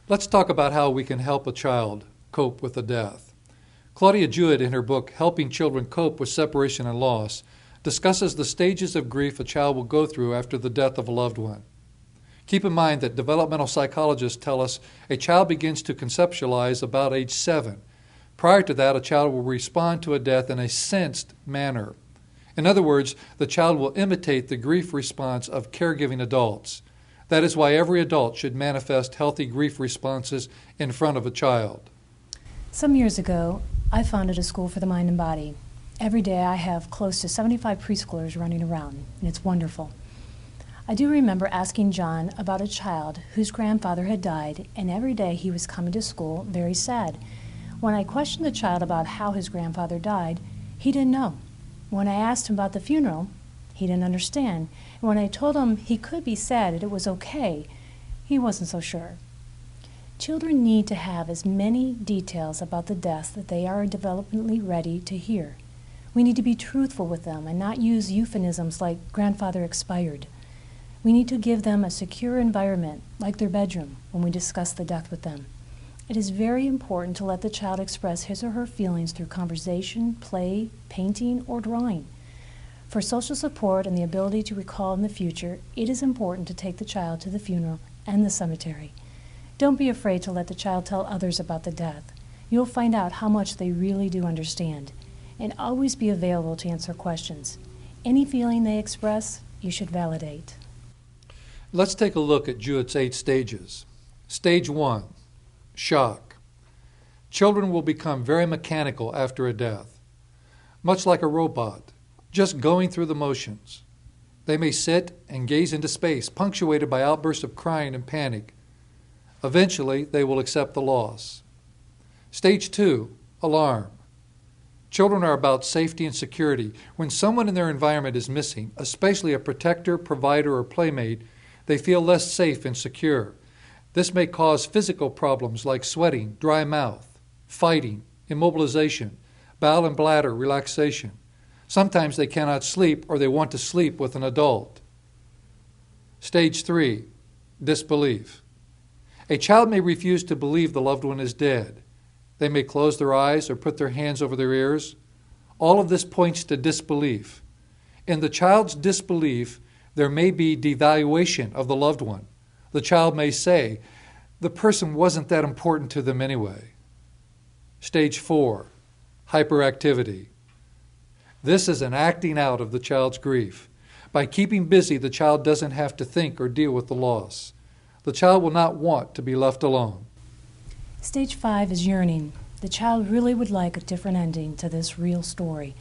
Let's talk about how we can help a child cope with a death. Claudia Jewett, in her book, Helping Children Cope with Separation and Loss, discusses the stages of grief a child will go through after the death of a loved one. Keep in mind that developmental psychologists tell us a child begins to conceptualize about age 7. Prior to that, a child will respond to a death in a sensed manner. In other words, the child will imitate the grief response of caregiving adults. That is why every adult should manifest healthy grief responses in front of a child. Some years ago, I founded a school for the mind and body. Every day I have close to 75 preschoolers running around, and it's wonderful. I do remember asking John about a child whose grandfather had died, and every day he was coming to school very sad. When I questioned the child about how his grandfather died, he didn't know. When I asked him about the funeral, he didn't understand. And when I told him he could be sad and it was okay, he wasn't so sure. Children need to have as many details about the death that they are developmentally ready to hear. We need to be truthful with them and not use euphemisms like grandfather expired. We need to give them a secure environment, like their bedroom, when we discuss the death with them. It is very important to let the child express his or her feelings through conversation, play, painting, or drawing. For social support and the ability to recall in the future, it is important to take the child to the funeral and the cemetery. Don't be afraid to let the child tell others about the death. You'll find out how much they really do understand. And always be available to answer questions. Any feeling they express, you should validate. Let's take a look at Jewett's 8 stages. Stage 1, shock. Children will become very mechanical after a death, much like a robot, just going through the motions. They may sit and gaze into space, punctuated by outbursts of crying and panic. Eventually, they will accept the loss. Stage 2, alarm. Children are about safety and security. When someone in their environment is missing, especially a protector, provider, or playmate, they feel less safe and secure. This may cause physical problems like sweating, dry mouth, fighting, immobilization, bowel and bladder relaxation. Sometimes they cannot sleep or they want to sleep with an adult. Stage 3, disbelief. A child may refuse to believe the loved one is dead. They may close their eyes or put their hands over their ears. All of this points to disbelief. In the child's disbelief, there may be devaluation of the loved one. The child may say, the person wasn't that important to them anyway. Stage 4, hyperactivity. This is an acting out of the child's grief. By keeping busy, the child doesn't have to think or deal with the loss. The child will not want to be left alone. Stage 5 is yearning. The child really would like a different ending to this real story.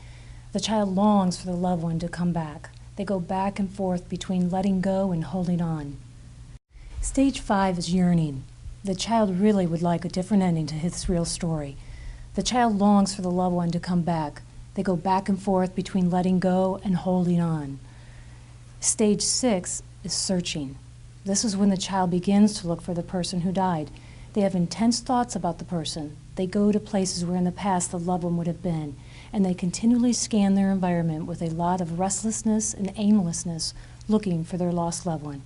The child longs for the loved one to come back. They go back and forth between letting go and holding on. Stage 5 is yearning. The child really would like a different ending to his real story. The child longs for the loved one to come back. They go back and forth between letting go and holding on. Stage 6 is searching. This is when the child begins to look for the person who died. They have intense thoughts about the person. They go to places where in the past the loved one would have been, and they continually scan their environment with a lot of restlessness and aimlessness, looking for their lost loved one.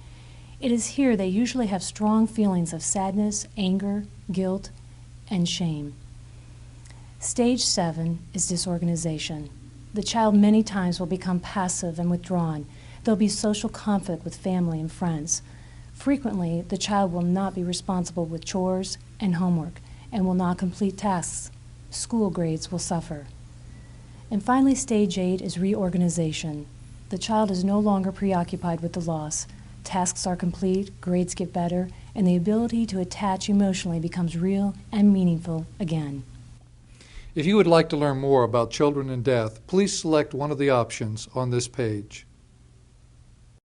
It is here they usually have strong feelings of sadness, anger, guilt, and shame. Stage 7 is disorganization. The child many times will become passive and withdrawn. There'll be social conflict with family and friends. Frequently, the child will not be responsible with chores and homework and will not complete tasks. School grades will suffer. And finally, stage 8 is reorganization. The child is no longer preoccupied with the loss. Tasks are complete, grades get better, and the ability to attach emotionally becomes real and meaningful again. If you would like to learn more about children and death, please select one of the options on this page.